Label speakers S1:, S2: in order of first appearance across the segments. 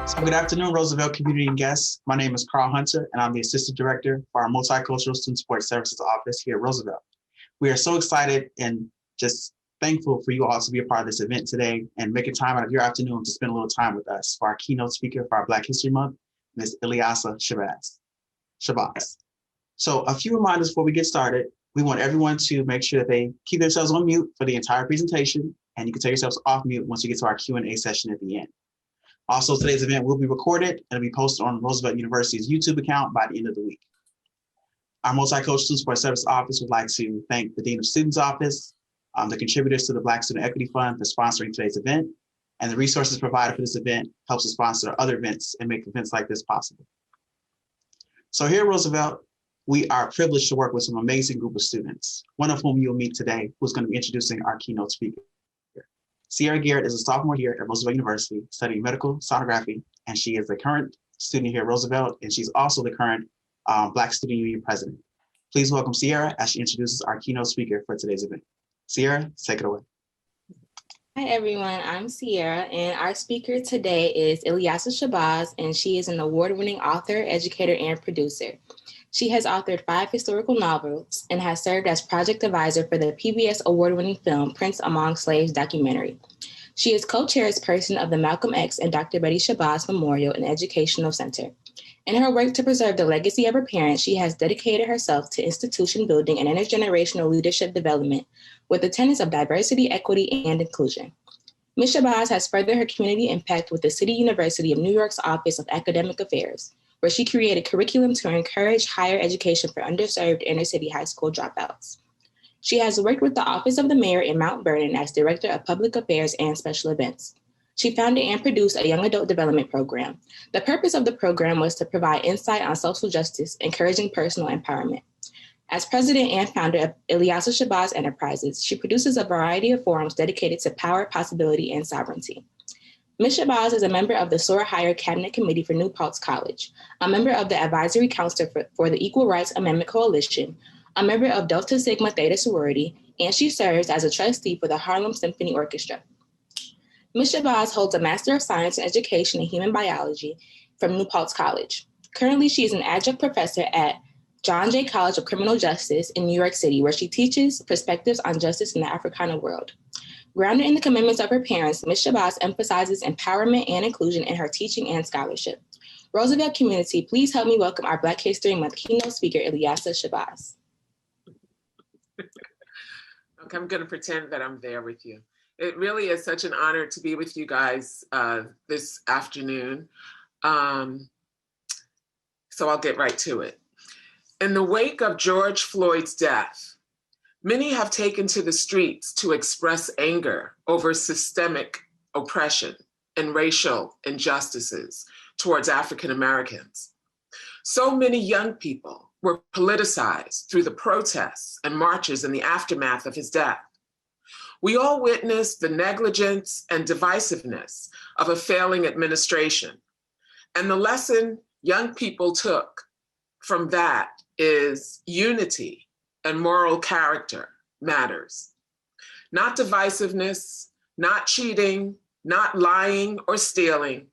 S1: So good afternoon, Roosevelt community and guests. My name is Carl Hunter, and I'm the Assistant Director for our Multicultural Student Support Services Office here at Roosevelt. We are so excited and just thankful for you all to be a part of this event today and making time out of your afternoon to spend a little time with us for our keynote speaker for our Black History Month, Ms. Ilyasah Shabazz. So a few reminders before we get started. We want everyone to make sure that they keep themselves on mute for the entire presentation, and you can take yourselves off mute once you get to our Q&A session at the end. Also, today's event will be recorded and will be posted on Roosevelt University's YouTube account by the end of the week. Our Multicultural Student Support Service Office would like to thank the Dean of Students Office, the contributors to the Black Student Equity Fund for sponsoring today's event, and the resources provided for this event helps us sponsor other events and make events like this possible. So here at Roosevelt, we are privileged to work with some amazing group of students, one of whom you'll meet today, who's going to be introducing our keynote speaker. Sierra Garrett is a sophomore here at Roosevelt University studying medical sonography, and she is the current student here at Roosevelt, and she's also the current Black Student Union president. Please welcome Sierra as she introduces our keynote speaker for today's event. Sierra, take it away.
S2: Hi everyone, I'm Sierra, and our speaker today is Ilyasah Shabazz, and she is an award-winning author, educator, and producer. She has authored 5 historical novels and has served as project advisor for the PBS award-winning film Prince Among Slaves documentary. She is co-chairperson of the Malcolm X and Dr. Betty Shabazz Memorial and Educational Center. In her work to preserve the legacy of her parents, she has dedicated herself to institution building and intergenerational leadership development with the tenets of diversity, equity, and inclusion. Ms. Shabazz has furthered her community impact with the City University of New York's Office of Academic Affairs, where she created curriculum to encourage higher education for underserved inner-city high school dropouts. She has worked with the Office of the Mayor in Mount Vernon as Director of Public Affairs and Special Events. She founded and produced a young adult development program. The purpose of the program was to provide insight on social justice, encouraging personal empowerment. As president and founder of Ilyasah Shabazz Enterprises, she produces a variety of forums dedicated to power, possibility, and sovereignty. Ms. Shabazz is a member of the Soar Higher Cabinet Committee for New Paltz College, a member of the Advisory Council for the Equal Rights Amendment Coalition, a member of Delta Sigma Theta Sorority, and she serves as a trustee for the Harlem Symphony Orchestra. Ms. Shabazz holds a Master of Science in Education and Human Biology from New Paltz College. Currently, she is an adjunct professor at John Jay College of Criminal Justice in New York City, where she teaches perspectives on justice in the Africana world. Grounded in the commitments of her parents, Ms. Shabazz emphasizes empowerment and inclusion in her teaching and scholarship. Roosevelt community, please help me welcome our Black History Month keynote speaker, Ilyasah Shabazz.
S3: Okay, I'm going to pretend that I'm there with you. It really is such an honor to be with you guys this afternoon. So I'll get right to it. In the wake of George Floyd's death, many have taken to the streets to express anger over systemic oppression and racial injustices towards African Americans. So many young people were politicized through the protests and marches in the aftermath of his death. We all witnessed the negligence and divisiveness of a failing administration. And the lesson young people took from that is unity and moral character matters. Not divisiveness, not cheating, not lying or stealing.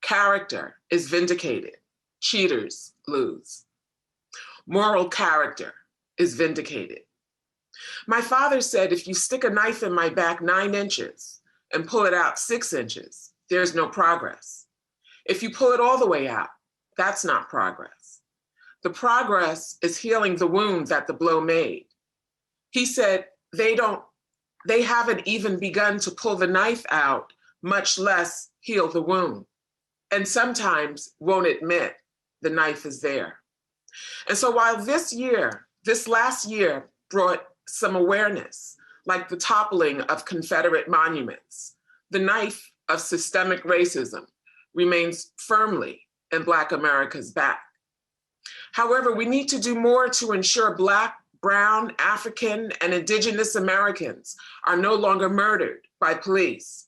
S3: Character is vindicated. Cheaters lose. Moral character is vindicated. My father said, if you stick a knife in my back 9 inches and pull it out 6 inches, there's no progress. If you pull it all the way out, that's not progress. The progress is healing the wound that the blow made. He said, they haven't even begun to pull the knife out, much less heal the wound. And sometimes won't admit the knife is there. And so while this last year brought some awareness, like the toppling of Confederate monuments, the knife of systemic racism remains firmly in Black America's back. However, we need to do more to ensure Black, Brown, African, and Indigenous Americans are no longer murdered by police.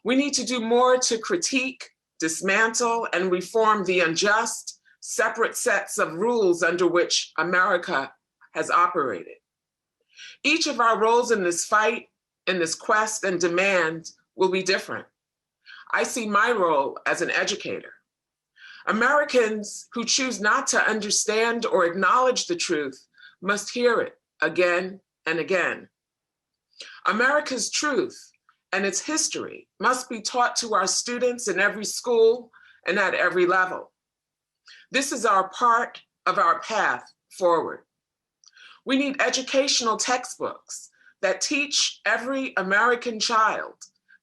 S3: We need to do more to critique, dismantle, and reform the unjust, separate sets of rules under which America has operated. Each of our roles in this fight, in this quest and demand will be different. I see my role as an educator. Americans who choose not to understand or acknowledge the truth must hear it again and again. America's truth and its history must be taught to our students in every school and at every level. This is our part of our path forward. We need educational textbooks that teach every American child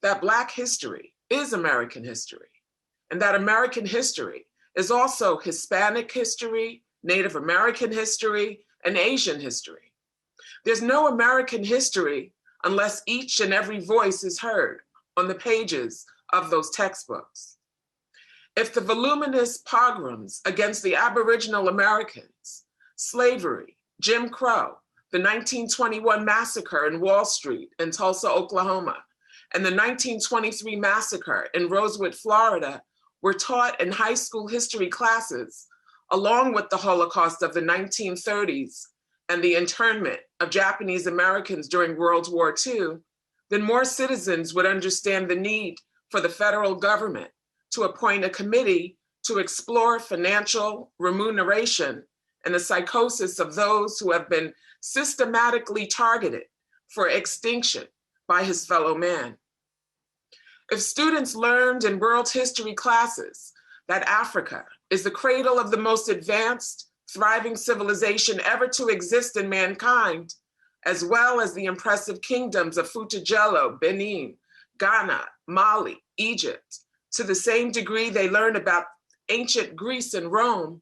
S3: that Black history is American history, and that American history is also Hispanic history, Native American history, and Asian history. There's no American history unless each and every voice is heard on the pages of those textbooks. If the voluminous pogroms against the Aboriginal Americans, slavery, Jim Crow, the 1921 massacre in Wall Street in Tulsa, Oklahoma, and the 1923 massacre in Rosewood, Florida, were taught in high school history classes, along with the Holocaust of the 1930s and the internment of Japanese Americans during World War II, then more citizens would understand the need for the federal government to appoint a committee to explore financial remuneration and the psychosis of those who have been systematically targeted for extinction by his fellow man. If students learned in world history classes that Africa is the cradle of the most advanced, thriving civilization ever to exist in mankind, as well as the impressive kingdoms of Futajello, Benin, Ghana, Mali, Egypt, to the same degree they learn about ancient Greece and Rome,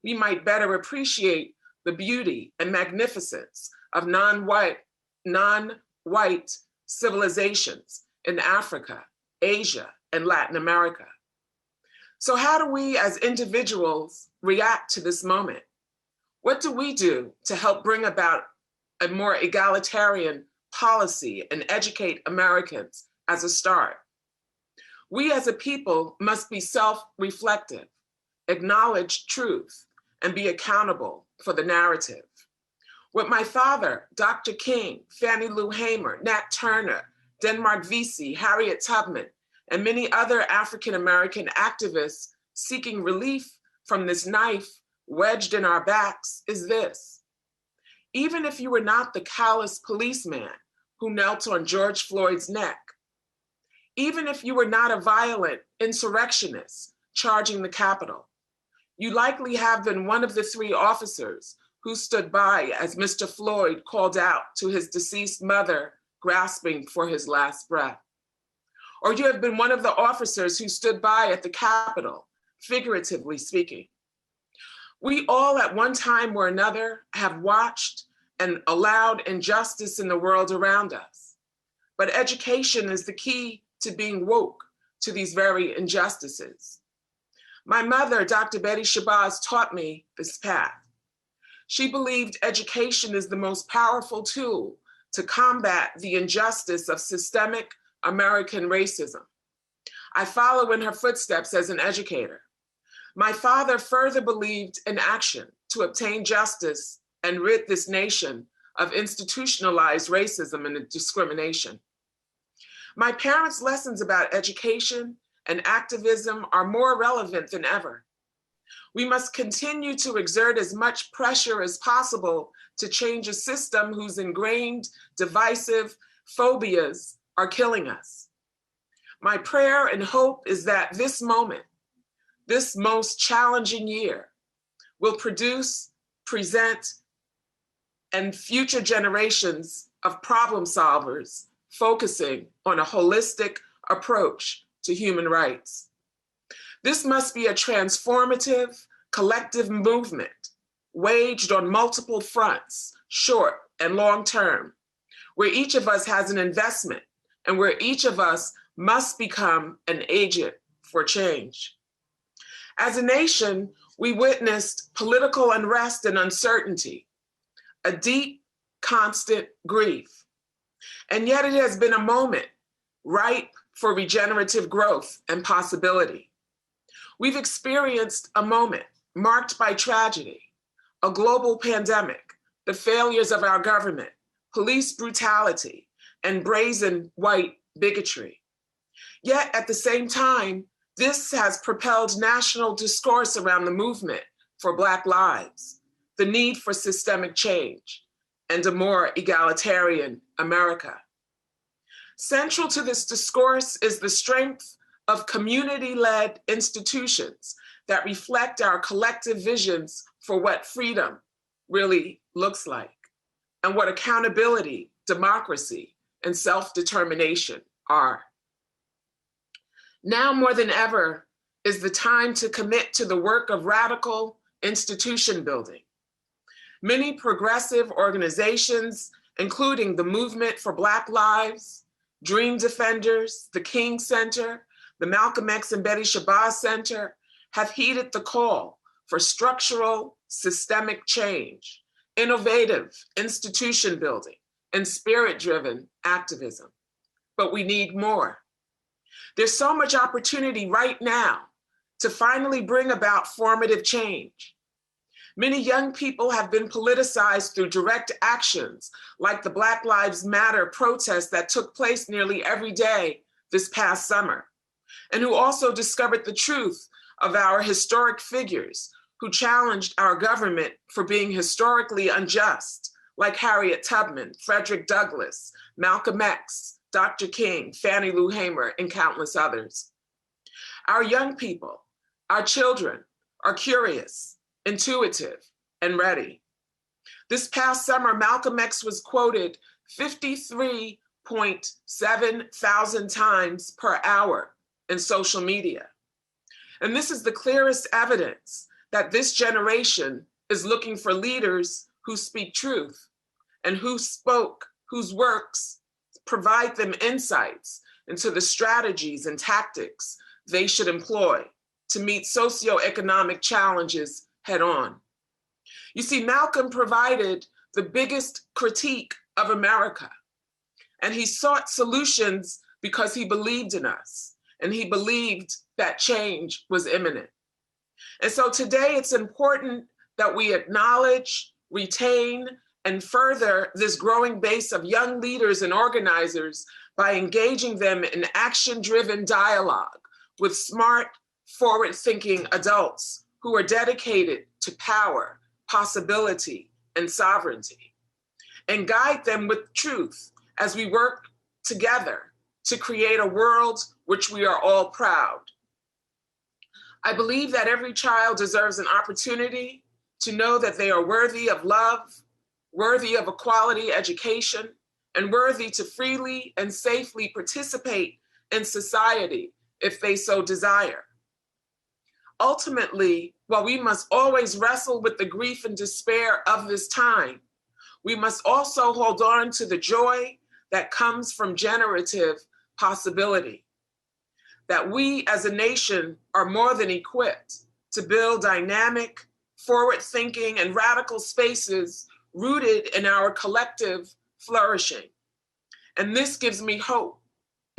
S3: we might better appreciate the beauty and magnificence of non-white civilizations in Africa, Asia, and Latin America. So how do we as individuals react to this moment? What do we do to help bring about a more egalitarian policy and educate Americans as a start? We as a people must be self-reflective, acknowledge truth, and be accountable for the narrative. What my father, Dr. King, Fannie Lou Hamer, Nat Turner, Denmark Vesey, Harriet Tubman, and many other African-American activists seeking relief from this knife wedged in our backs is this: even if you were not the callous policeman who knelt on George Floyd's neck, even if you were not a violent insurrectionist charging the Capitol, you likely have been one of the 3 officers who stood by as Mr. Floyd called out to his deceased mother, grasping for his last breath. Or you have been one of the officers who stood by at the Capitol, figuratively speaking. We all at one time or another have watched and allowed injustice in the world around us. But education is the key to being woke to these very injustices. My mother, Dr. Betty Shabazz, taught me this path. She believed education is the most powerful tool to combat the injustice of systemic American racism. I follow in her footsteps as an educator. My father further believed in action to obtain justice and rid this nation of institutionalized racism and discrimination. My parents' lessons about education and activism are more relevant than ever. We must continue to exert as much pressure as possible to change a system whose ingrained, divisive phobias are killing us. My prayer and hope is that this moment, this most challenging year, will produce, present, and future generations of problem solvers focusing on a holistic approach to human rights. This must be a transformative, collective movement waged on multiple fronts, short and long term, where each of us has an investment and where each of us must become an agent for change. As a nation, we witnessed political unrest and uncertainty, a deep, constant grief. And yet it has been a moment ripe for regenerative growth and possibility. We've experienced a moment marked by tragedy, a global pandemic, the failures of our government, police brutality, and brazen white bigotry. Yet at the same time, this has propelled national discourse around the movement for Black lives, the need for systemic change, and a more egalitarian America. Central to this discourse is the strength of community-led institutions that reflect our collective visions for what freedom really looks like and what accountability, democracy, and self-determination are. Now more than ever is the time to commit to the work of radical institution building. Many progressive organizations, including the Movement for Black Lives, Dream Defenders, the King Center, the Malcolm X and Betty Shabazz Center, have heeded the call for structural, systemic change, innovative institution building, and spirit-driven activism. But we need more. There's so much opportunity right now to finally bring about formative change. Many young people have been politicized through direct actions like the Black Lives Matter protests that took place nearly every day this past summer, and who also discovered the truth of our historic figures who challenged our government for being historically unjust, like Harriet Tubman, Frederick Douglass, Malcolm X, Dr. King, Fannie Lou Hamer, and countless others. Our young people, our children, are curious, intuitive, and ready. This past summer, Malcolm X was quoted 53.7 thousand times per hour in social media. And this is the clearest evidence that this generation is looking for leaders who speak truth and whose works provide them insights into the strategies and tactics they should employ to meet socioeconomic challenges head on. You see, Malcolm provided the biggest critique of America, and he sought solutions because he believed in us, and he believed that change was imminent. And so today it's important that we acknowledge, retain, and further this growing base of young leaders and organizers by engaging them in action-driven dialogue with smart, forward-thinking adults who are dedicated to power, possibility, and sovereignty, and guide them with truth as we work together to create a world which we are all proud. I believe that every child deserves an opportunity to know that they are worthy of love, worthy of a quality education, and worthy to freely and safely participate in society if they so desire. Ultimately, while we must always wrestle with the grief and despair of this time, we must also hold on to the joy that comes from generative possibility. That we as a nation are more than equipped to build dynamic, forward-thinking, and radical spaces rooted in our collective flourishing. And this gives me hope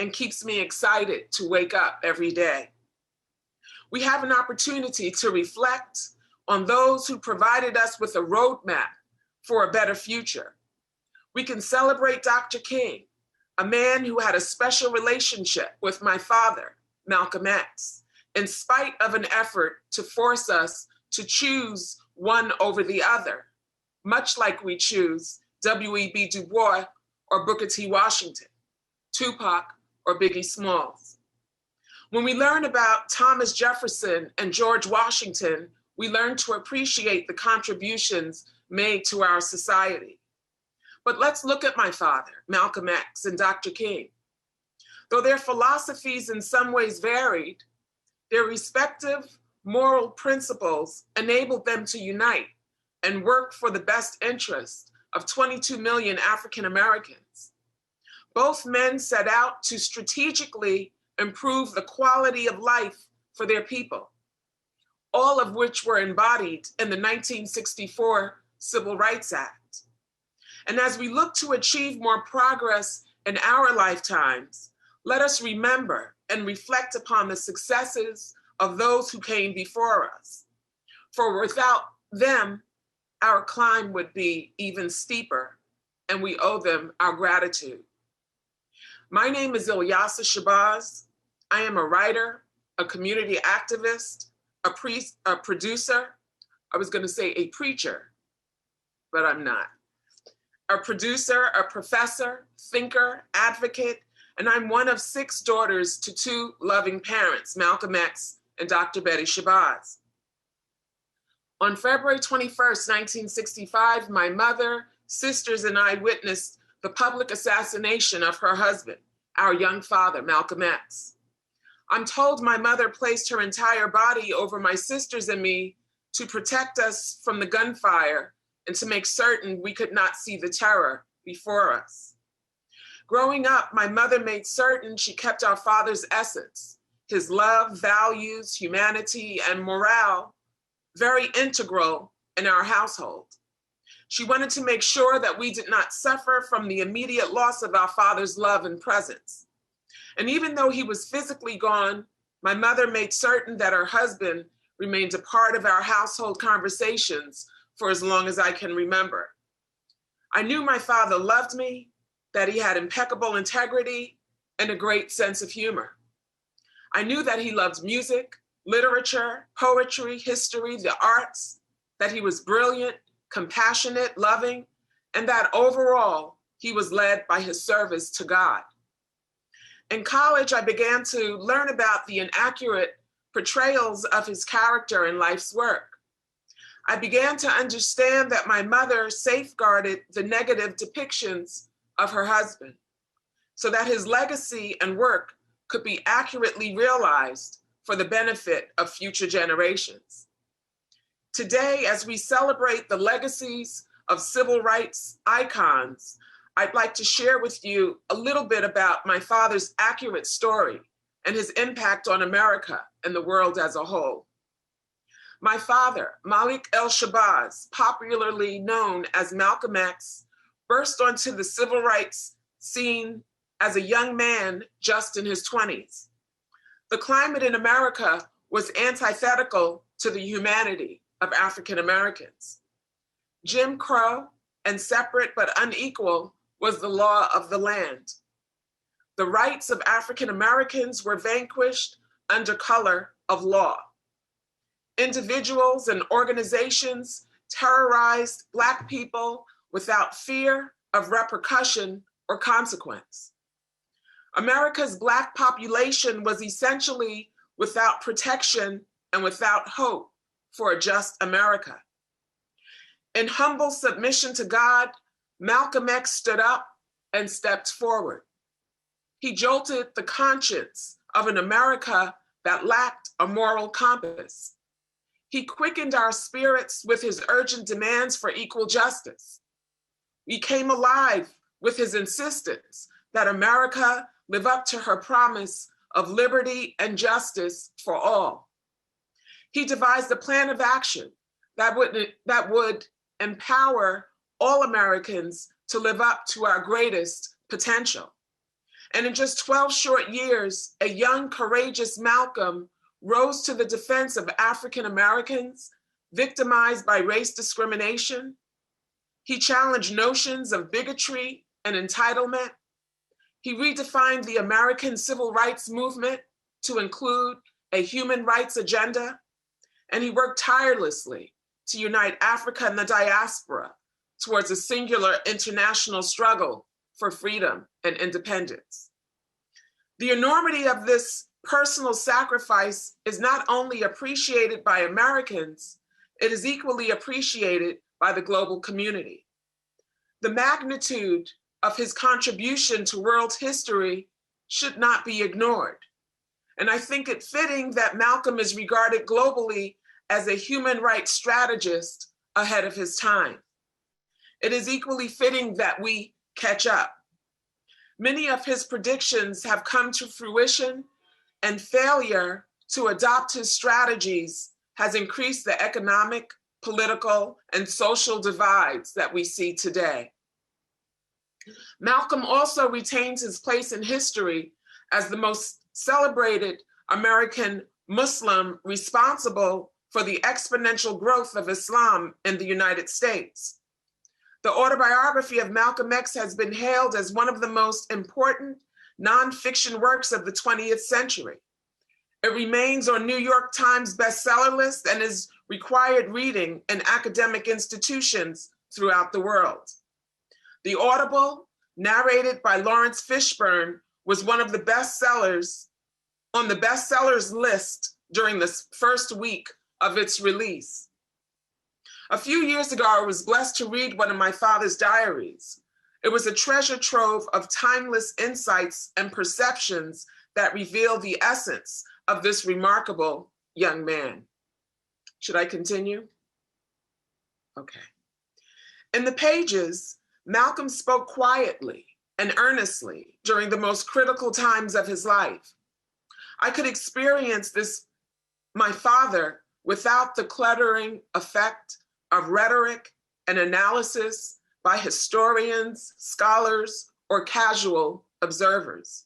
S3: and keeps me excited to wake up every day. We have an opportunity to reflect on those who provided us with a roadmap for a better future. We can celebrate Dr. King, a man who had a special relationship with my father, Malcolm X, in spite of an effort to force us to choose one over the other, much like we choose W.E.B. Du Bois or Booker T. Washington, Tupac or Biggie Smalls. When we learn about Thomas Jefferson and George Washington, we learn to appreciate the contributions made to our society. But let's look at my father, Malcolm X, and Dr. King. Though their philosophies in some ways varied, their respective moral principles enabled them to unite and work for the best interest of 22 million African Americans. Both men set out to strategically improve the quality of life for their people, all of which were embodied in the 1964 Civil Rights Act. And as we look to achieve more progress in our lifetimes, let us remember and reflect upon the successes of those who came before us. For without them, our climb would be even steeper, and we owe them our gratitude. My name is Ilyasah Shabazz, I am a writer, a community activist, a producer. I was going to say a preacher, but I'm not. A producer, a professor, thinker, advocate, and I'm one of 6 daughters to 2 loving parents, Malcolm X and Dr. Betty Shabazz. On February 21st, 1965, my mother, sisters, and I witnessed the public assassination of her husband, our young father, Malcolm X. I'm told my mother placed her entire body over my sisters and me to protect us from the gunfire and to make certain we could not see the terror before us. Growing up, my mother made certain she kept our father's essence, his love, values, humanity, and morale, very integral in our household. She wanted to make sure that we did not suffer from the immediate loss of our father's love and presence. And even though he was physically gone, my mother made certain that her husband remained a part of our household conversations for as long as I can remember. I knew my father loved me, that he had impeccable integrity and a great sense of humor. I knew that he loved music, literature, poetry, history, the arts, that he was brilliant, compassionate, loving, and that overall he was led by his service to God. In college, I began to learn about the inaccurate portrayals of his character in life's work. I began to understand that my mother safeguarded the negative depictions of her husband so that his legacy and work could be accurately realized for the benefit of future generations. Today, as we celebrate the legacies of civil rights icons, I'd like to share with you a little bit about my father's accurate story and his impact on America and the world as a whole. My father, Malik El Shabazz, popularly known as Malcolm X, burst onto the civil rights scene as a young man just in his 20s. The climate in America was antithetical to the humanity of African Americans. Jim Crow and separate but unequal was the law of the land. The rights of African Americans were vanquished under color of law. Individuals and organizations terrorized Black people without fear of repercussion or consequence. America's Black population was essentially without protection and without hope for a just America. In humble submission to God, Malcolm X stood up and stepped forward. He jolted the conscience of an America that lacked a moral compass. He quickened our spirits with his urgent demands for equal justice. We came alive with his insistence that America live up to her promise of liberty and justice for all. He devised a plan of action that would empower all Americans to live up to our greatest potential. And in just 12 short years, a young, courageous Malcolm rose to the defense of African Americans victimized by race discrimination. He challenged notions of bigotry and entitlement. He redefined the American civil rights movement to include a human rights agenda. And he worked tirelessly to unite Africa and the diaspora towards a singular international struggle for freedom and independence. The enormity of this personal sacrifice is not only appreciated by Americans, it is equally appreciated by the global community. The magnitude of his contribution to world history should not be ignored. And I think it fitting that Malcolm is regarded globally as a human rights strategist ahead of his time. It is equally fitting that we catch up. Many of his predictions have come to fruition, and failure to adopt his strategies has increased the economic, political, and social divides that we see today. Malcolm also retains his place in history as the most celebrated American Muslim responsible for the exponential growth of Islam in the United States. The autobiography of Malcolm X has been hailed as one of the most important nonfiction works of the 20th century. It remains on New York Times bestseller list and is required reading in academic institutions throughout the world. The Audible, narrated by Lawrence Fishburne, was one of the bestsellers on the bestsellers list during the first week of its release. A few years ago, I was blessed to read one of my father's diaries. It was a treasure trove of timeless insights and perceptions that reveal the essence of this remarkable young man. Should I continue? Okay. In the pages, Malcolm spoke quietly and earnestly during the most critical times of his life. I could experience this, my father, without the cluttering effect of rhetoric and analysis by historians, scholars, or casual observers.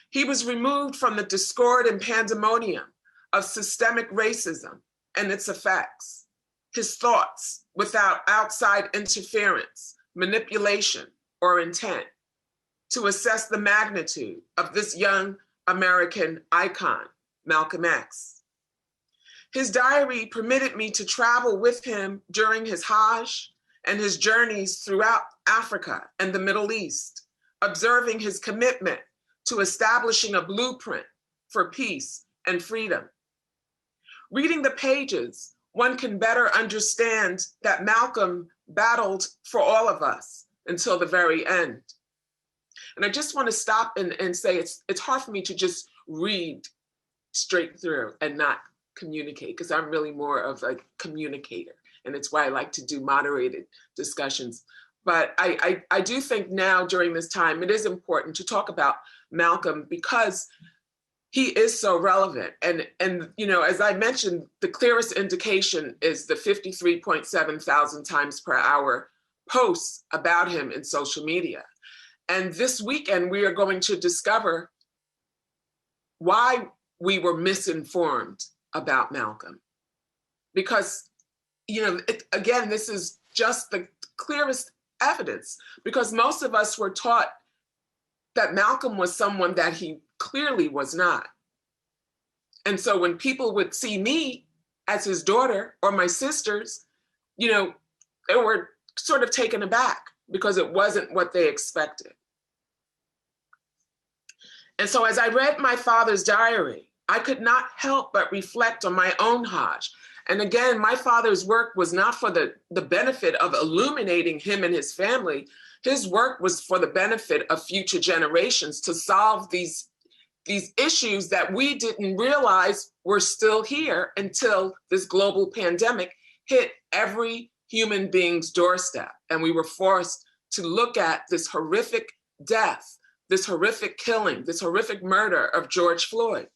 S3: He was removed from the discord and pandemonium of systemic racism and its effects. His thoughts without outside interference, manipulation, or intent to assess the magnitude of this young American icon, Malcolm X. His diary permitted me to travel with him during his Hajj and his journeys throughout Africa and the Middle East, observing his commitment to establishing a blueprint for peace and freedom. Reading the pages, one can better understand that Malcolm battled for all of us until the very end. And I just want to stop and say it's hard for me to just read straight through and not communicate, because I'm really more of a communicator, and it's why I like to do moderated discussions. But I do think now during this time, it is important to talk about Malcolm because he is so relevant. And you know, as I mentioned, the clearest indication is the 53.7 thousand times per hour posts about him in social media. And this weekend, we are going to discover why we were misinformed about Malcolm. Because, you know, again, this is just the clearest evidence, because most of us were taught that Malcolm was someone that he clearly was not. And so when people would see me as his daughter or my sisters, you know, they were sort of taken aback because it wasn't what they expected. And so as I read my father's diary, I could not help but reflect on my own Hajj. And again, my father's work was not for the benefit of illuminating him and his family. His work was for the benefit of future generations to solve these issues that we didn't realize were still here until this global pandemic hit every human being's doorstep. And we were forced to look at this horrific death, this horrific killing, this horrific murder of George Floyd.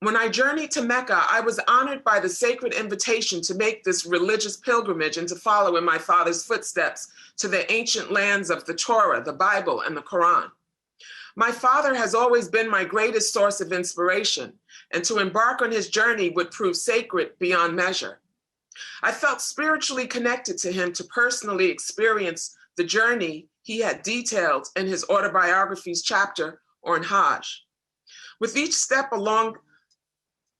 S3: When I journeyed to Mecca, I was honored by the sacred invitation to make this religious pilgrimage and to follow in my father's footsteps to the ancient lands of the Torah, the Bible, and the Quran. My father has always been my greatest source of inspiration, and to embark on his journey would prove sacred beyond measure. I felt spiritually connected to him to personally experience the journey he had detailed in his autobiography's chapter on Hajj. With each step along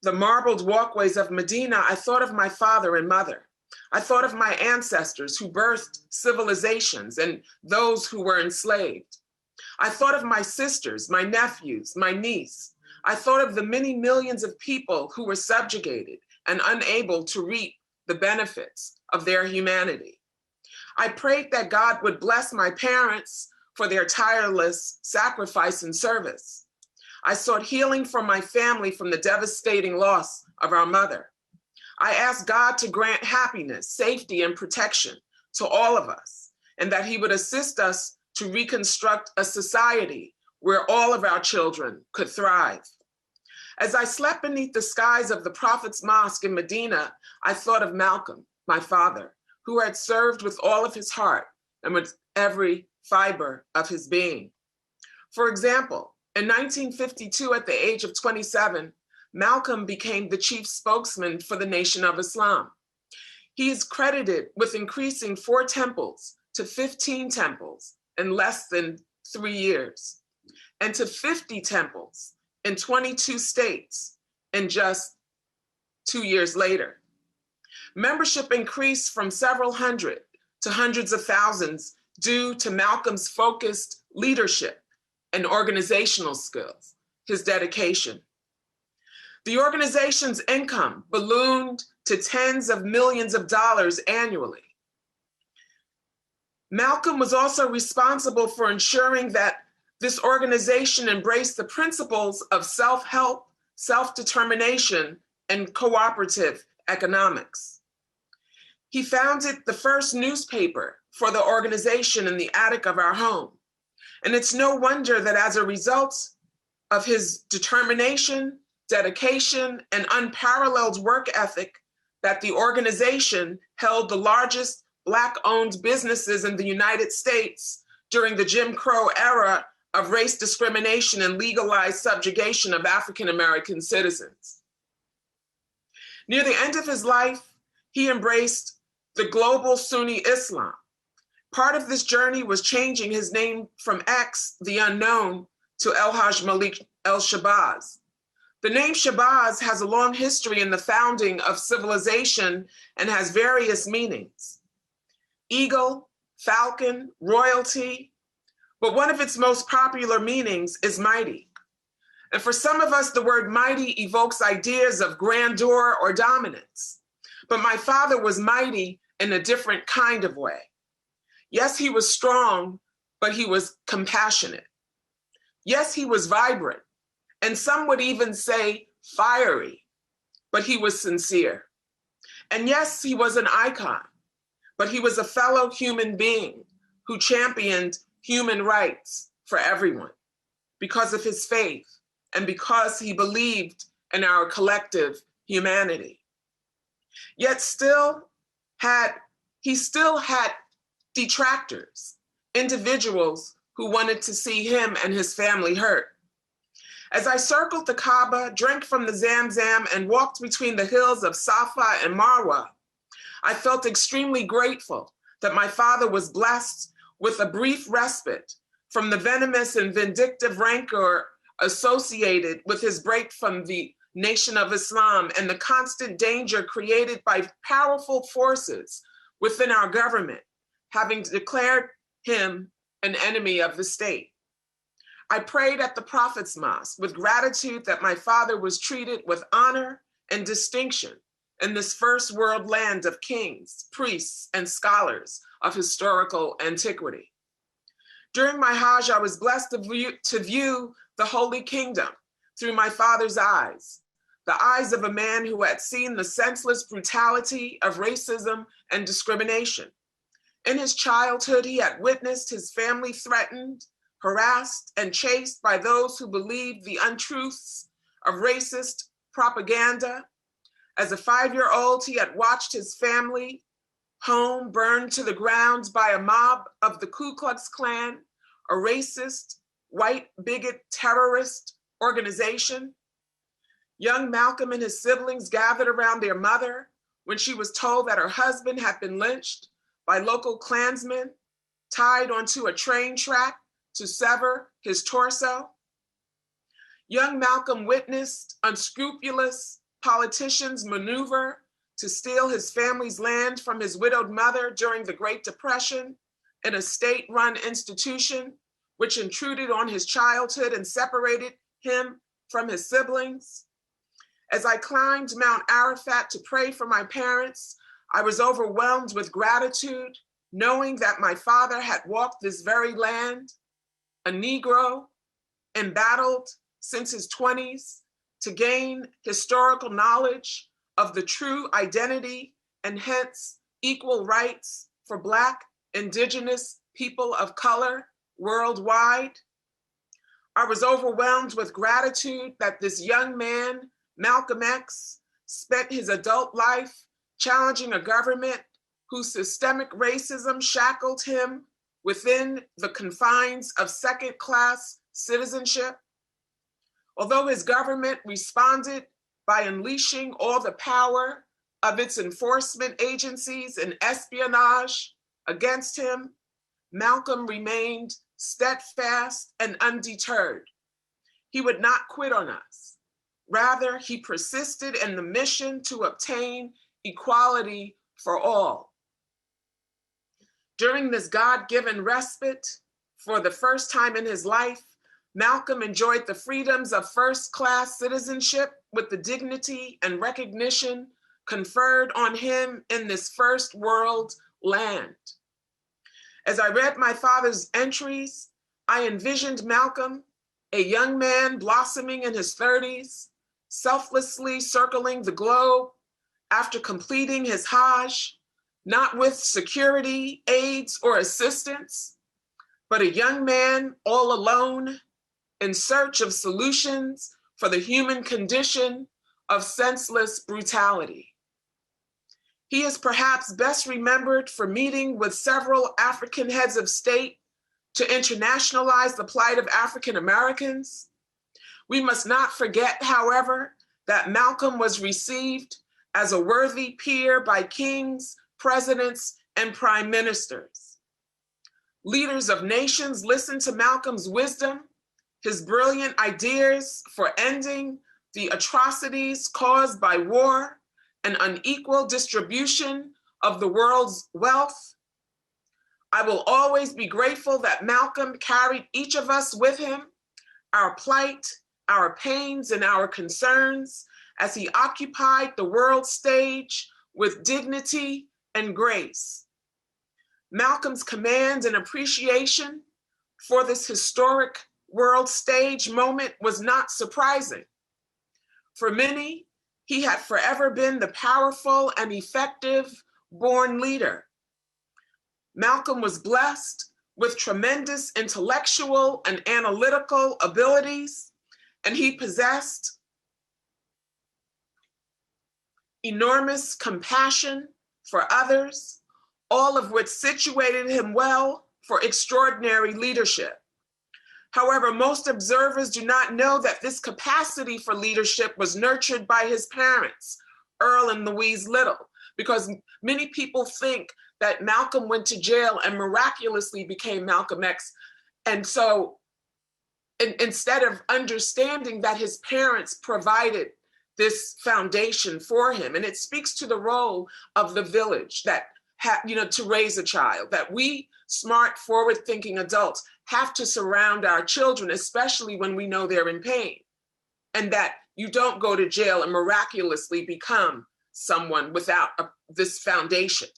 S3: the marbled walkways of Medina, I thought of my father and mother. I thought of my ancestors who birthed civilizations and those who were enslaved. I thought of my sisters, my nephews, my niece. I thought of the many millions of people who were subjugated and unable to reap the benefits of their humanity. I prayed that God would bless my parents for their tireless sacrifice and service. I sought healing for my family from the devastating loss of our mother. I asked God to grant happiness, safety, and protection to all of us, and that he would assist us to reconstruct a society where all of our children could thrive. As I slept beneath the skies of the Prophet's Mosque in Medina, I thought of Malcolm, my father, who had served with all of his heart and with every fiber of his being. For example, in 1952, at the age of 27, Malcolm became the chief spokesman for the Nation of Islam. He is credited with increasing 4 temples to 15 temples in less than 3 years, and to 50 temples in 22 states in just 2 years later. Membership increased from several hundred to hundreds of thousands due to Malcolm's focused leadership and organizational skills, his dedication. The organization's income ballooned to tens of millions of dollars annually. Malcolm was also responsible for ensuring that this organization embraced the principles of self-help, self-determination, and cooperative economics. He founded the first newspaper for the organization in the attic of our home. And it's no wonder that as a result of his determination, dedication, and unparalleled work ethic, that the organization held the largest Black-owned businesses in the United States during the Jim Crow era of race discrimination and legalized subjugation of African-American citizens. Near the end of his life, he embraced the global Sunni Islam. Part of this journey was changing his name from X, the unknown, to El-Hajj Malik el-Shabazz. The name Shabazz has a long history in the founding of civilization and has various meanings. Eagle, falcon, royalty, but one of its most popular meanings is mighty. And for some of us, the word mighty evokes ideas of grandeur or dominance. But my father was mighty in a different kind of way. Yes, he was strong, but he was compassionate. Yes, he was vibrant, and some would even say fiery, but he was sincere. And yes, he was an icon, but he was a fellow human being who championed human rights for everyone because of his faith and because he believed in our collective humanity. Yet he still had detractors, individuals who wanted to see him and his family hurt. As I circled the Kaaba, drank from the Zamzam, and walked between the hills of Safa and Marwa, I felt extremely grateful that my father was blessed with a brief respite from the venomous and vindictive rancor associated with his break from the Nation of Islam and the constant danger created by powerful forces within our government, having declared him an enemy of the state. I prayed at the Prophet's Mosque with gratitude that my father was treated with honor and distinction in this first world land of kings, priests, and scholars of historical antiquity. During my Hajj, I was blessed to view the Holy Kingdom through my father's eyes, the eyes of a man who had seen the senseless brutality of racism and discrimination. In his childhood, he had witnessed his family threatened, harassed, and chased by those who believed the untruths of racist propaganda. As a 5-year-old, he had watched his family home burned to the ground by a mob of the Ku Klux Klan, a racist, white, bigot, terrorist organization. Young Malcolm and his siblings gathered around their mother when she was told that her husband had been lynched by local Klansmen, tied onto a train track to sever his torso. Young Malcolm witnessed unscrupulous politicians maneuver to steal his family's land from his widowed mother during the Great Depression in a state-run institution, which intruded on his childhood and separated him from his siblings. As I climbed Mount Arafat to pray for my parents, I was overwhelmed with gratitude, knowing that my father had walked this very land, a Negro, embattled since his 20s to gain historical knowledge of the true identity and hence equal rights for Black, Indigenous people of color worldwide. I was overwhelmed with gratitude that this young man, Malcolm X, spent his adult life challenging a government whose systemic racism shackled him within the confines of second-class citizenship. Although his government responded by unleashing all the power of its enforcement agencies and espionage against him, Malcolm remained steadfast and undeterred. He would not quit on us. Rather, he persisted in the mission to obtain equality for all. During this God-given respite, for the first time in his life, Malcolm enjoyed the freedoms of first-class citizenship with the dignity and recognition conferred on him in this first world land. As I read my father's entries, I envisioned Malcolm, a young man blossoming in his 30s, selflessly circling the globe after completing his Hajj, not with security, aids, or assistance, but a young man all alone in search of solutions for the human condition of senseless brutality. He is perhaps best remembered for meeting with several African heads of state to internationalize the plight of African Americans. We must not forget, however, that Malcolm was received as a worthy peer by kings, presidents, and prime ministers. Leaders of nations listened to Malcolm's wisdom, his brilliant ideas for ending the atrocities caused by war and unequal distribution of the world's wealth. I will always be grateful that Malcolm carried each of us with him, our plight, our pains, and our concerns, as he occupied the world stage with dignity and grace. Malcolm's command and appreciation for this historic world stage moment was not surprising. For many, he had forever been the powerful and effective born leader. Malcolm was blessed with tremendous intellectual and analytical abilities, and he possessed enormous compassion for others, all of which situated him well for extraordinary leadership. However, most observers do not know that this capacity for leadership was nurtured by his parents, Earl and Louise Little, because many people think that Malcolm went to jail and miraculously became Malcolm X. And so instead of understanding that his parents provided this foundation for him, and it speaks to the role of the village that to raise a child, that we smart, forward-thinking adults have to surround our children, especially when we know they're in pain, and that you don't go to jail and miraculously become someone without this foundation.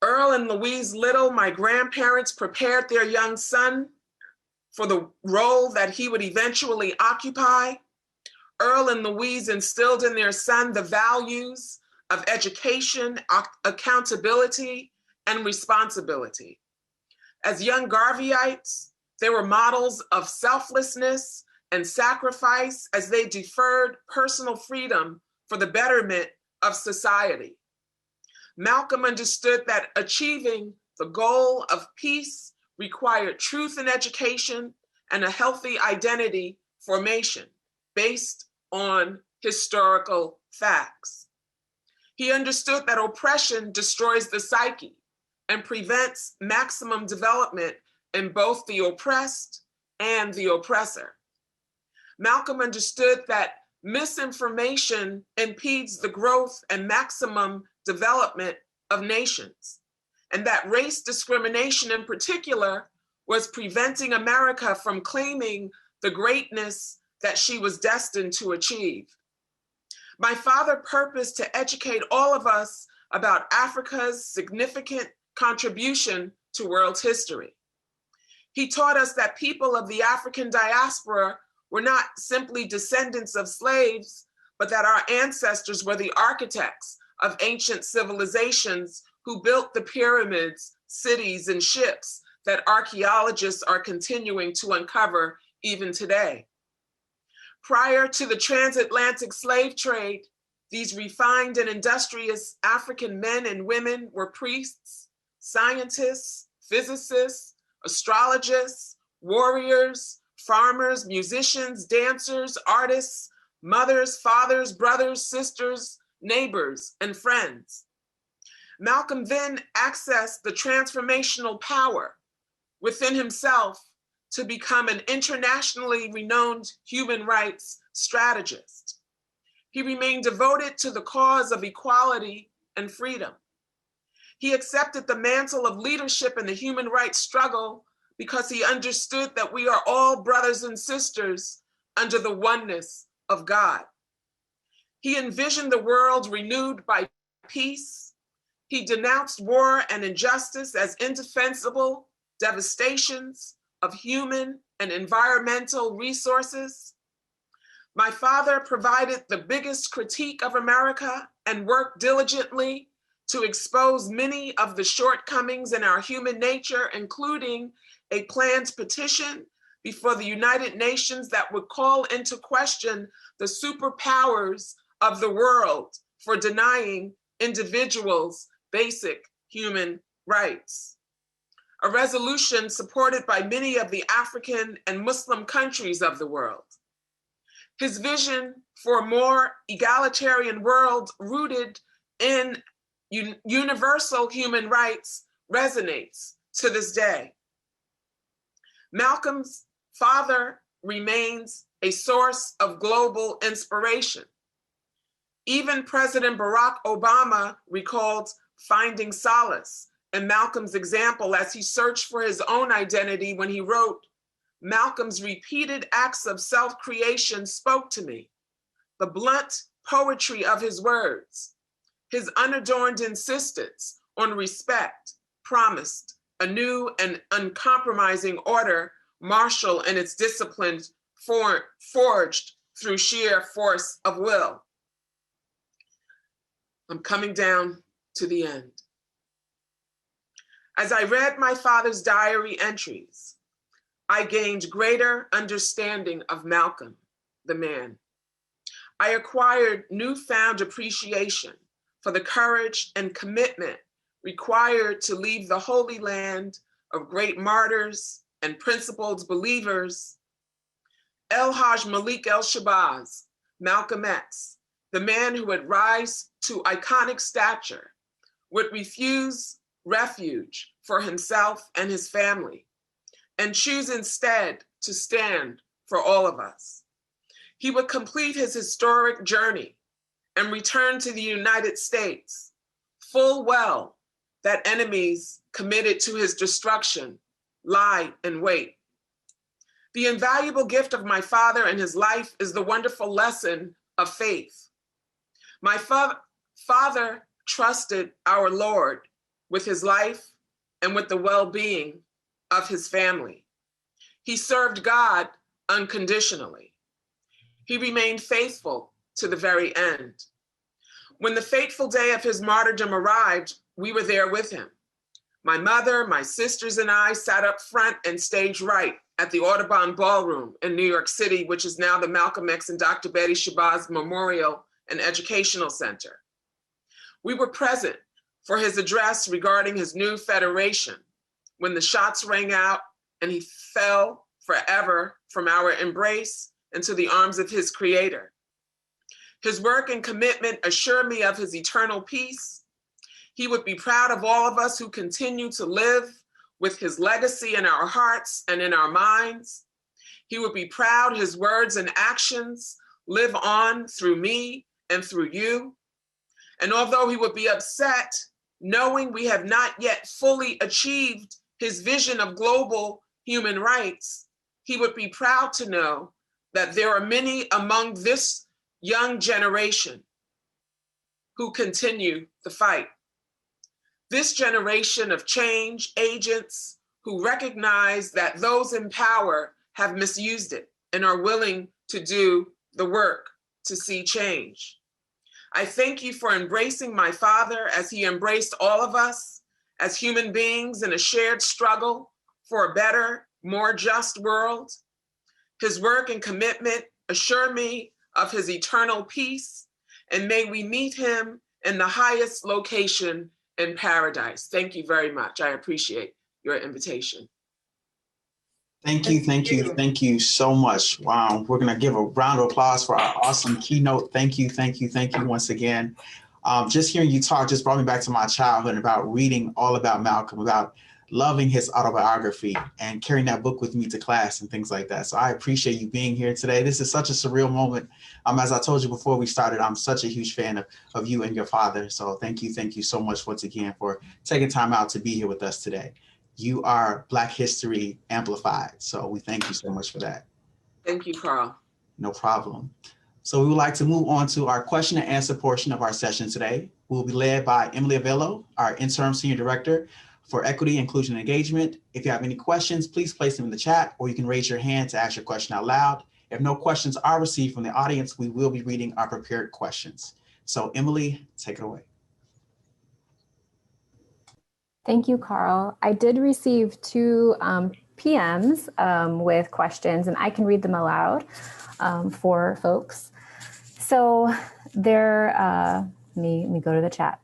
S3: Earl and Louise Little, my grandparents, prepared their young son for the role that he would eventually occupy. Earl and Louise instilled in their son the values of education, accountability, and responsibility. As young Garveyites, they were models of selflessness and sacrifice as they deferred personal freedom for the betterment of society. Malcolm understood that achieving the goal of peace required truth in education and a healthy identity formation based on historical facts. He understood that oppression destroys the psyche and prevents maximum development in both the oppressed and the oppressor. Malcolm understood that misinformation impedes the growth and maximum development of nations, and that race discrimination in particular was preventing America from claiming the greatness that she was destined to achieve. My father purposed to educate all of us about Africa's significant contribution to world history. He taught us that people of the African diaspora were not simply descendants of slaves, but that our ancestors were the architects of ancient civilizations who built the pyramids, cities, and ships that archaeologists are continuing to uncover even today. Prior to the transatlantic slave trade, these refined and industrious African men and women were priests, scientists, physicists, astrologists, warriors, farmers, musicians, dancers, artists, mothers, fathers, brothers, sisters, neighbors, and friends. Malcolm then accessed the transformational power within himself to become an internationally renowned human rights strategist. He remained devoted to the cause of equality and freedom. He accepted the mantle of leadership in the human rights struggle because he understood that we are all brothers and sisters under the oneness of God. He envisioned the world renewed by peace. He denounced war and injustice as indefensible devastations of human and environmental resources. My father provided the biggest critique of America and worked diligently to expose many of the shortcomings in our human nature, including a planned petition before the United Nations that would call into question the superpowers of the world for denying individuals basic human rights. A resolution supported by many of the African and Muslim countries of the world. His vision for a more egalitarian world rooted in universal human rights resonates to this day. Malcolm's father remains a source of global inspiration. Even President Barack Obama recalled finding solace in Malcolm's example as he searched for his own identity when he wrote, "Malcolm's repeated acts of self-creation spoke to me. The blunt poetry of his words, his unadorned insistence on respect, promised a new and uncompromising order, martial in its discipline, forged through sheer force of will." I'm coming down to the end. As I read my father's diary entries, I gained greater understanding of Malcolm, the man. I acquired newfound appreciation for the courage and commitment required to leave the holy land of great martyrs and principled believers. El Hajj Malik El Shabazz, Malcolm X, the man who would rise to iconic stature, would refuse refuge for himself and his family, and choose instead to stand for all of us. He would complete his historic journey and return to the United States, full well that enemies committed to his destruction lie in wait. The invaluable gift of my father and his life is the wonderful lesson of faith. My father trusted our Lord with his life and with the well-being of his family. He served God unconditionally. He remained faithful to the very end. When the fateful day of his martyrdom arrived, we were there with him. My mother, my sisters, and I sat up front and stage right at the Audubon Ballroom in New York City, which is now the Malcolm X and Dr. Betty Shabazz Memorial and Educational Center. We were present for his address regarding his new federation when the shots rang out and he fell forever from our embrace into the arms of his creator. His work and commitment assure me of his eternal peace. He would be proud of all of us who continue to live with his legacy in our hearts and in our minds. He would be proud his words and actions live on through me and through you. And although he would be upset knowing we have not yet fully achieved his vision of global human rights, he would be proud to know that there are many among this young generation who continue the fight. This generation of change agents who recognize that those in power have misused it and are willing to do the work to see change. I thank you for embracing my father as he embraced all of us as human beings in a shared struggle for a better, more just world. His work and commitment assure me of his eternal peace, and may we meet him in the highest location in paradise. Thank you very much. I appreciate your invitation.
S1: Thank you so much. Wow, we're gonna give a round of applause for our awesome keynote. Thank you once again. Just hearing you talk just brought me back to my childhood about reading all about Malcolm, about loving his autobiography and carrying that book with me to class and things like that. So I appreciate you being here today. This is such a surreal moment. As I told you before we started, I'm such a huge fan of you and your father. So thank you so much once again for taking time out to be here with us today. You are Black History Amplified. So we thank you so much for that.
S3: Thank you, Carl.
S1: No problem. So we would like to move on to our question and answer portion of our session today. We'll be led by Emily Avello, our Interim Senior Director for Equity, Inclusion, and Engagement. If you have any questions, please place them in the chat, or you can raise your hand to ask your question out loud. If no questions are received from the audience, we will be reading our prepared questions. So Emily, take it away.
S4: Thank you, Carl. I did receive two PMs with questions, and I can read them aloud for folks. So let me go to the chat.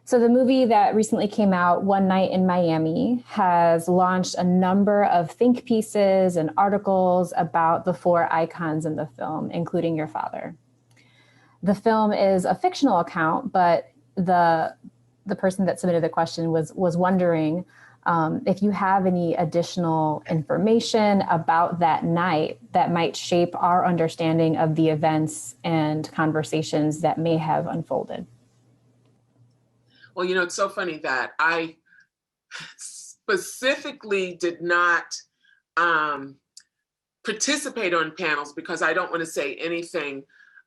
S4: So the movie that recently came out, One Night in Miami, has launched a number of think pieces and articles about the four icons in the film, including your father. The film is a fictional account, but the person that submitted the question was wondering if you have any additional information about that night that might shape our understanding of the events and conversations that may have unfolded.
S3: Well, it's so funny that I specifically did not participate on panels because I don't want to say anything,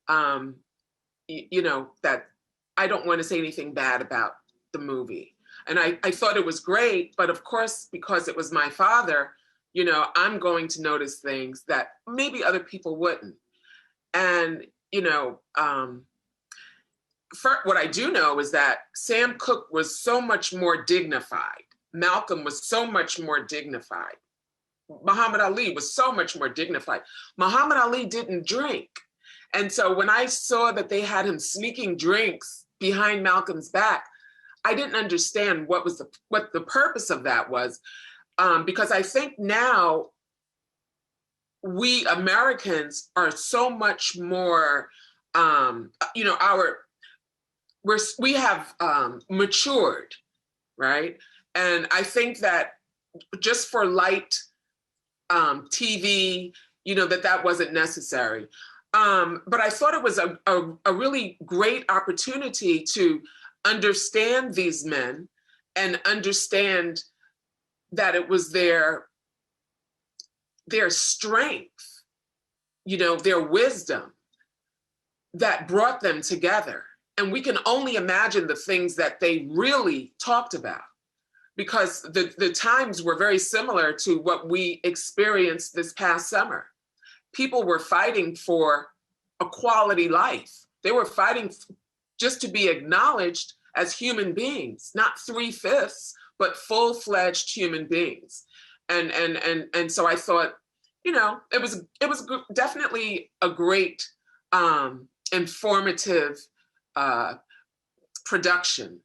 S3: that I don't want to say anything bad about the movie. And I thought it was great, but of course, because it was my father, I'm going to notice things that maybe other people wouldn't. And, what I do know is that Sam Cooke was so much more dignified. Malcolm was so much more dignified. Muhammad Ali was so much more dignified. Muhammad Ali didn't drink. And so when I saw that they had him sneaking drinks behind Malcolm's back, I didn't understand what the purpose of that was, because I think now we Americans are so much more, we have matured, right? And I think that just for light TV, that wasn't necessary. But I thought it was a really great opportunity to understand these men and understand that it was their strength, their wisdom that brought them together. And we can only imagine the things that they really talked about, because the times were very similar to what we experienced this past summer. People were fighting for a quality life. They were fighting just to be acknowledged as human beings, not 3/5, but full-fledged human beings. And so I thought, it was definitely a great informative production.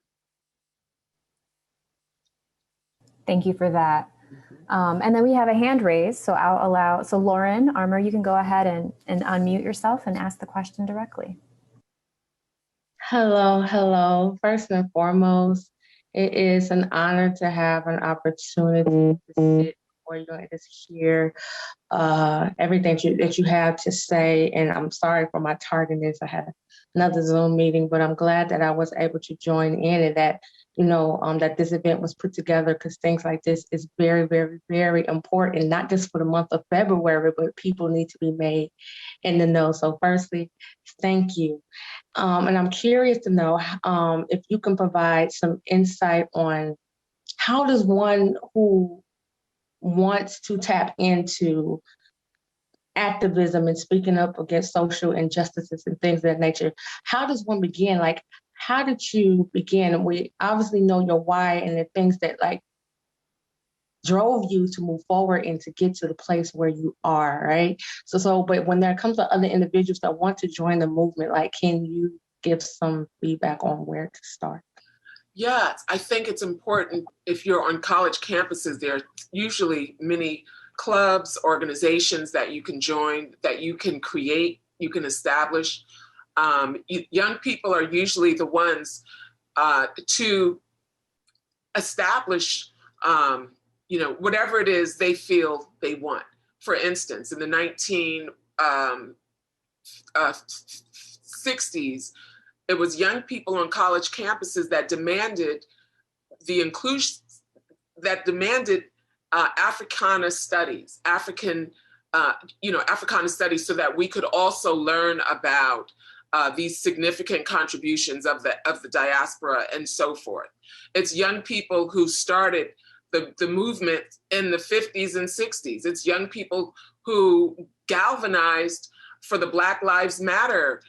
S4: Thank you for that. And then we have a hand raised, so I'll allow, so Lauren Armour, you can go ahead and unmute yourself and ask the question directly.
S5: Hello. First and foremost, it is an honor to have an opportunity to sit before you and just hear everything that you have to say. And I'm sorry for my tardiness. I had another Zoom meeting, but I'm glad that I was able to join in, and that that this event was put together, because things like this is very, very, very important, not just for the month of February, but people need to be made in the know. So firstly, thank you. And I'm curious to know if you can provide some insight on how does one who wants to tap into activism and speaking up against social injustices and things of that nature, how does one begin? Like, how did you begin? We obviously know your why and the things that drove you to move forward and to get to the place where you are, right? But when there comes to other individuals that want to join the movement, can you give some feedback on where to start?
S3: Yeah, I think it's important. If you're on college campuses, there are usually many clubs, organizations that you can join, that you can create, you can establish. Young people are usually the ones to establish, whatever it is they feel they want. For instance, in the 1960s, it was young people on college campuses that demanded the inclusion, that demanded Africana studies, Africana studies, so that we could also learn about these significant contributions of the diaspora and so forth. It's young people who started the movement in the 50s and 60s. It's young people who galvanized for the Black Lives Matter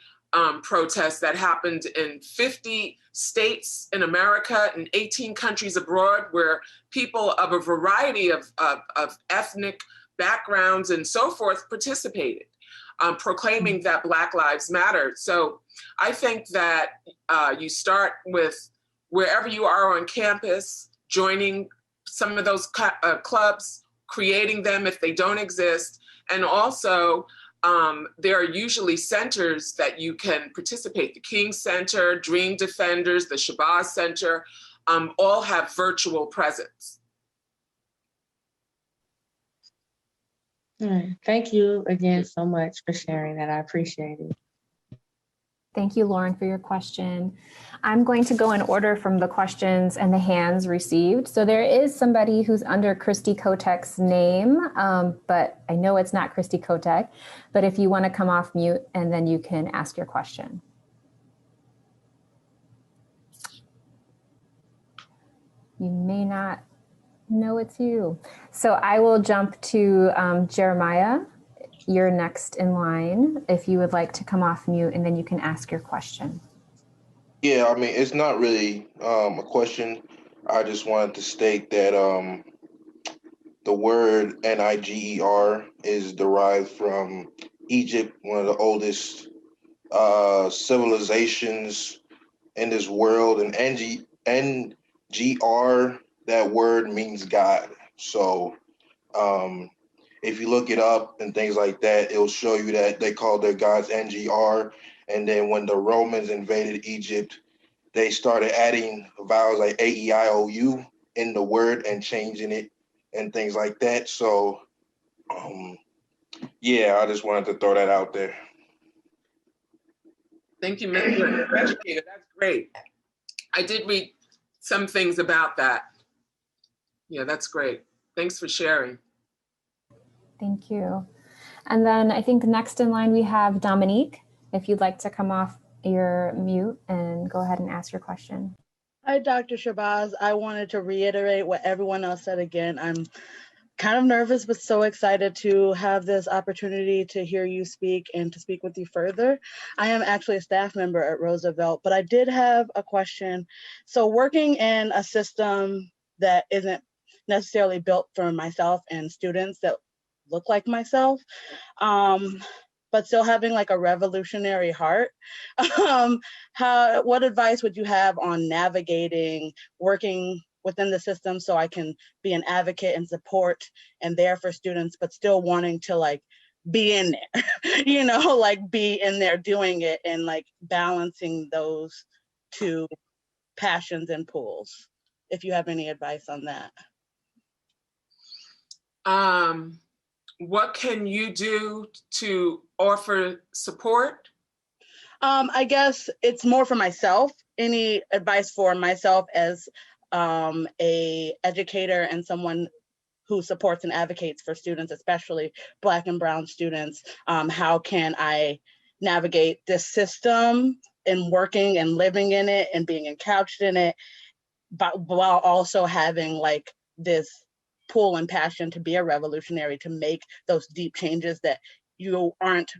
S3: protests that happened in 50 states in America and 18 countries abroad, where people of a variety of ethnic backgrounds and so forth participated, proclaiming that Black Lives Matter. So I think that you start with wherever you are on campus, joining some of those clubs, creating them if they don't exist, and also there are usually centers that you can participate. The King Center, Dream Defenders, the Shabazz Center, all have virtual presence.
S5: All right. Thank you again so much for sharing that. I appreciate it.
S4: Thank you, Lauren, for your question. I'm going to go in order from the questions and the hands received. So there is somebody who's under Christy Kotek's name, but I know it's not Christy Kotek. But if you want to come off mute, and then you can ask your question. You may not know it's you. So I will jump to Jeremiah. You're next in line if you would like to come off mute, and then you can ask your question.
S6: Yeah, I mean, it's not really a question. I just wanted to state that the word Niger is derived from Egypt, one of the oldest civilizations in this world. And NGR, that word means God. So if you look it up and things like that, it'll show you that they called their gods NGR. And then when the Romans invaded Egypt, they started adding vowels like A-E-I-O-U in the word and changing it and things like that. So, yeah, I just wanted to throw that out there.
S3: Thank you, Mr. Educator. That's great. I did read some things about that. Yeah, that's great. Thanks for sharing.
S4: Thank you. And then I think next in line we have Dominique. If you'd like to come off your mute and go ahead and ask your question.
S7: Hi, Dr. Shabazz. I wanted to reiterate what everyone else said again. I'm kind of nervous, but so excited to have this opportunity to hear you speak and to speak with you further. I am actually a staff member at Roosevelt, but I did have a question. So working in a system that isn't necessarily built for myself and students that look like myself, but still having like a revolutionary heart. What advice would you have on navigating working within the system so I can be an advocate and support and there for students, but still wanting to like be in there, like be in there doing it and like balancing those two passions and pulls? If you have any advice on that.
S3: What can you do to offer support?
S7: I guess it's more for myself. Any advice for myself as a educator and someone who supports and advocates for students, especially Black and Brown students? How can I navigate this system and working and living in it and being encouched in it, but while also having like this pull and passion to be a revolutionary, to make those deep changes that you aren't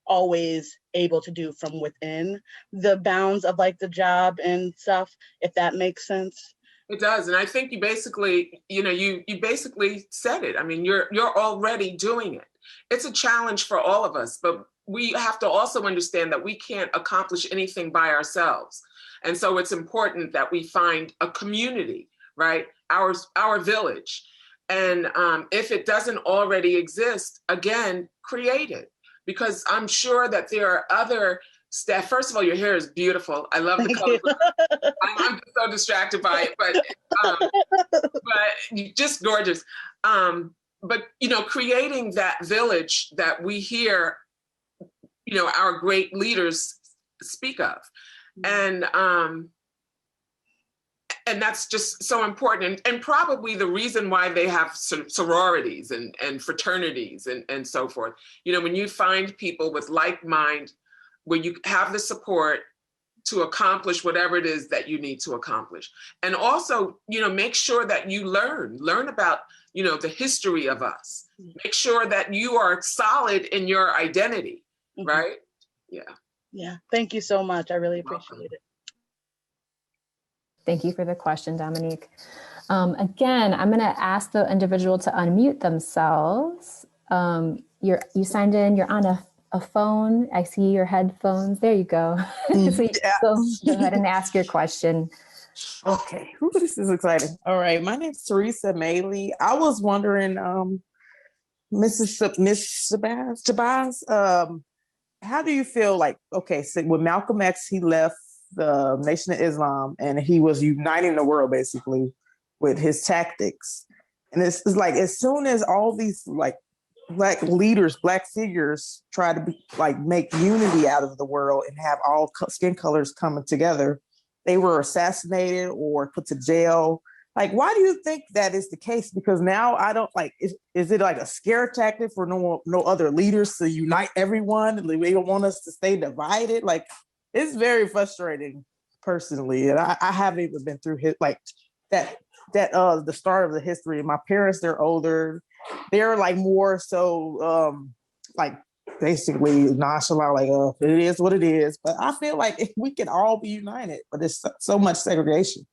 S7: always able to do from within the bounds of like the job and stuff, if that makes sense?
S3: It does. And I think you basically, you basically said it. I mean, you're already doing it. It's a challenge for all of us, but we have to also understand that we can't accomplish anything by ourselves. And so it's important that we find a community, right? Our village. And if it doesn't already exist, again, create it. Because I'm sure that there are other Steph, first of all, your hair is beautiful. I love the
S7: Thank
S3: color.
S7: you.
S3: I'm so distracted by it, but you're just gorgeous. But creating that village that we hear, our great leaders speak of, and that's just so important, and probably the reason why they have sororities and fraternities and so forth. When you find people with like mind, where you have the support to accomplish whatever it is that you need to accomplish. And also, make sure that you learn about, the history of us. Make sure that you are solid in your identity, right? Yeah.
S7: Yeah. Thank you so much. I really appreciate it.
S4: Thank you for the question, Dominique. Again, I'm going to ask the individual to unmute themselves. You signed in, you're on a phone. I see your headphones. There you go. So go ahead and ask your question.
S8: Okay. Ooh, this is exciting. All right. My name's Teresa Maley. I was wondering, Miss Shabazz, how do you feel like, okay, so with Malcolm X, he left the Nation of Islam and he was uniting the world basically with his tactics. And it's like, as soon as all these like Black leaders, Black figures try to make unity out of the world and have all skin colors coming together, they were assassinated or put to jail. Like, why do you think that is the case? Because now I don't is it like a scare tactic for no other leaders to unite everyone? They don't want us to stay divided. Like, it's very frustrating personally. And I haven't even been through the start of the history. My parents, they're older. They're like more so basically nonchalant, like, it is what it is. But I feel like if we can all be united, but there's so much segregation.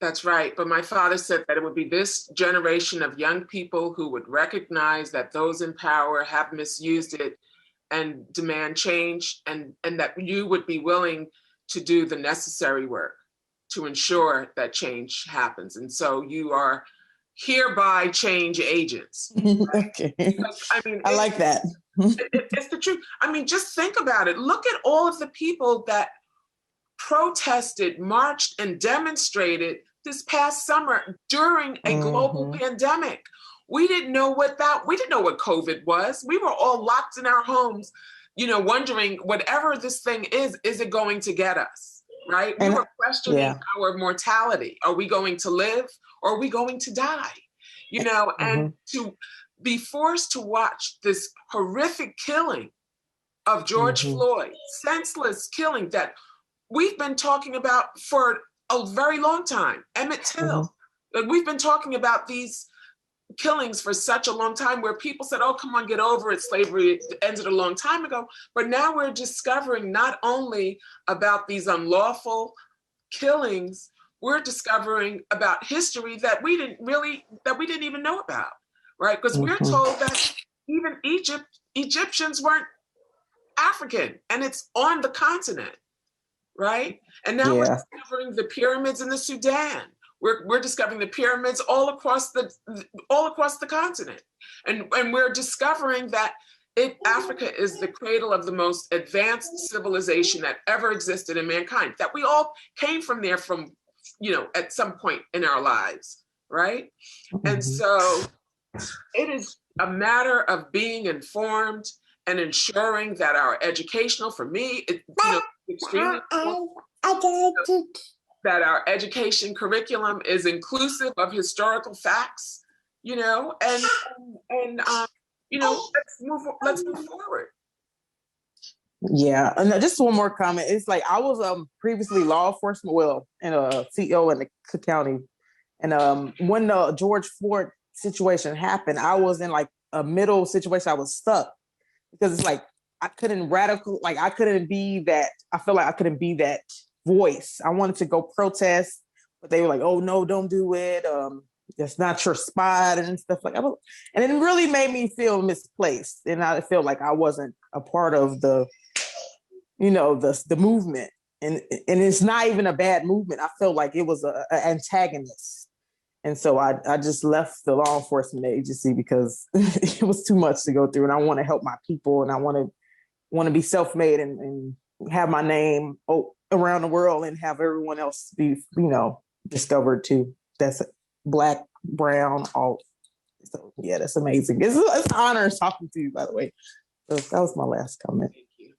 S3: That's right. But my father said that it would be this generation of young people who would recognize that those in power have misused it and demand change, and that you would be willing to do the necessary work to ensure that change happens. And so you are hereby change agents.
S8: Okay.
S3: Because,
S8: I like that.
S3: It's the truth. Just think about it. Look at all of the people that protested, marched, and demonstrated this past summer during a global pandemic. We didn't know what COVID was. We were all locked in our homes, wondering, whatever this thing is it going to get us, right? We were questioning our mortality. Are we going to live or are we going to die? And to be forced to watch this horrific killing of George Floyd, senseless killing that we've been talking about for a very long time, Emmett Till. We've been talking about these killings for such a long time, where people said, oh, come on, get over it. Slavery ended a long time ago. But now we're discovering not only about these unlawful killings, we're discovering about history that we didn't even know about, right? Because we're told that even Egyptians weren't African, and it's on the continent, right? And now we're discovering the pyramids in the Sudan. We're discovering the pyramids all across the continent, and we're discovering that Africa is the cradle of the most advanced civilization that ever existed in mankind. That we all came from there, at some point in our lives, right? And so it is a matter of being informed and ensuring that our educational, for me, extremely important, that our education curriculum is inclusive of historical facts, let's move forward.
S8: Yeah, and just one more comment. It's like I was previously law enforcement, in a CO in the Cook County, and when the George Floyd situation happened, I was in like a middle situation. I was stuck because it's like I couldn't be that. I feel like I couldn't be that voice. I wanted to go protest, but they were like, "Oh no, don't do it. It's not your spot," and stuff like that. And it really made me feel misplaced, and I felt like I wasn't a part of the movement. And it's not even a bad movement. I felt like it was an antagonist. And so I just left the law enforcement agency because it was too much to go through. And I want to help my people, and I want to, want to be self-made and have my name around the world and have everyone else be, discovered too. That's Black, brown, all. So yeah, that's amazing. It's an honor talking to you, by the way. So that was my last comment.
S3: Thank you.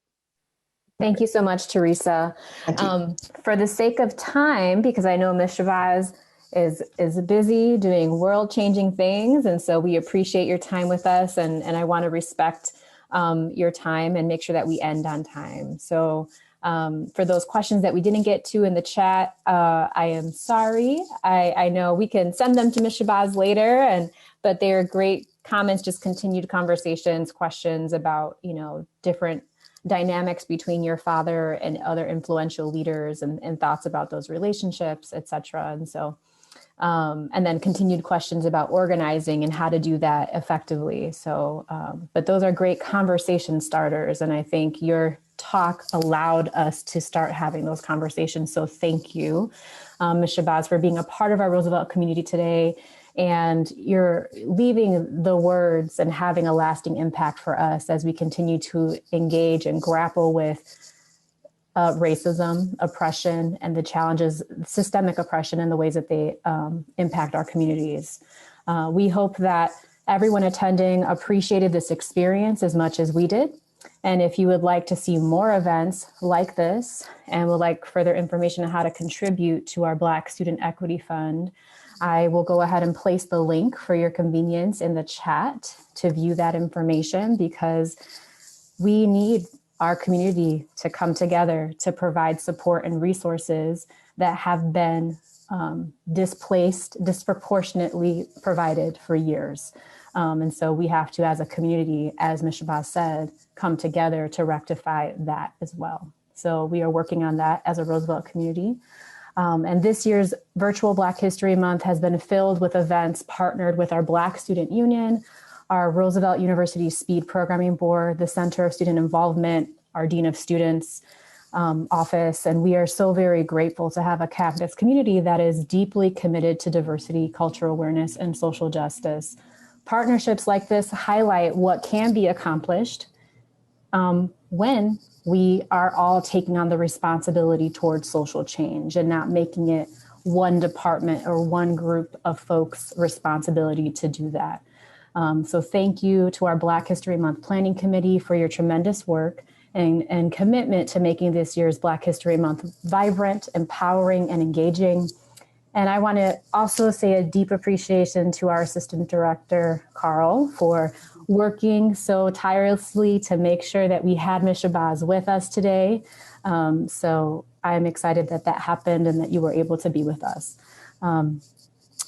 S4: Thank you so much, Teresa. For the sake of time, because I know Ms. Shabazz is busy doing world-changing things, and so we appreciate your time with us, and I want to respect your time and make sure that we end on time. So for those questions that we didn't get to in the chat, I am sorry. I know we can send them to Ms. Shabazz later, but they are great comments, just continued conversations, questions about, different dynamics between your father and other influential leaders and thoughts about those relationships, et cetera. And so, and then continued questions about organizing and how to do that effectively. So, but those are great conversation starters. And I think your talk allowed us to start having those conversations. So thank you, Ms. Shabazz, for being a part of our Roosevelt community today. And you're leaving the words and having a lasting impact for us as we continue to engage and grapple with racism, oppression, and the challenges, systemic oppression, and the ways that they impact our communities. We hope that everyone attending appreciated this experience as much as we did. And if you would like to see more events like this and would like further information on how to contribute to our Black Student Equity Fund, I will go ahead and place the link for your convenience in the chat to view that information, because we need our community to come together to provide support and resources that have been disproportionately provided for years. And so we have to, as a community, as Ms. Shabazz said, come together to rectify that as well. So we are working on that as a Roosevelt community. And this year's virtual Black History Month has been filled with events partnered with our Black Student Union, our Roosevelt University Speed Programming Board, the Center of Student Involvement, our Dean of Students office. And we are so very grateful to have a campus community that is deeply committed to diversity, cultural awareness, and social justice. Partnerships like this highlight what can be accomplished when we are all taking on the responsibility towards social change and not making it one department or one group of folks' responsibility to do that. So thank you to our Black History Month Planning Committee for your tremendous work and commitment to making this year's Black History Month vibrant, empowering, and engaging. And I want to also say a deep appreciation to our Assistant Director, Carl, for working so tirelessly to make sure that we had Ms. Shabazz with us today. So I'm excited that that happened and that you were able to be with us.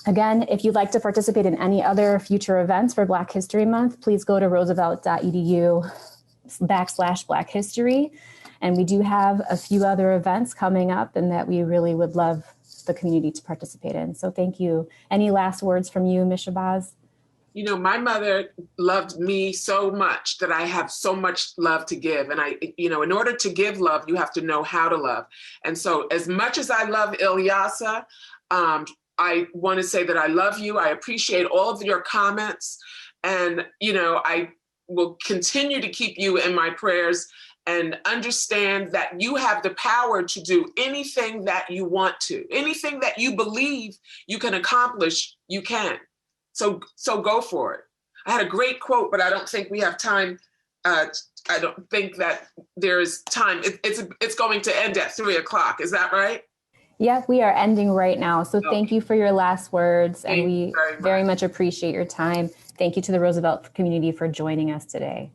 S4: Again, if you'd like to participate in any other future events for Black History Month, please go to roosevelt.edu/Black History. And we do have a few other events coming up and that we really would love the community to participate in. So thank you. Any last words from you, Ms. Shabazz?
S3: My mother loved me so much that I have so much love to give. And in order to give love, you have to know how to love. And so as much as I love Ilyasah, I want to say that I love you. I appreciate all of your comments. And, I will continue to keep you in my prayers and understand that you have the power to do anything that you want to. Anything that you believe you can accomplish, you can. So go for it. I had a great quote, but I don't think we have time. I don't think that there is time. It's going to end at 3:00. Is that right?
S4: Yeah, we are ending right now. So thank you for your last words. And we very much appreciate your time. Thank you to the Roosevelt community for joining us today.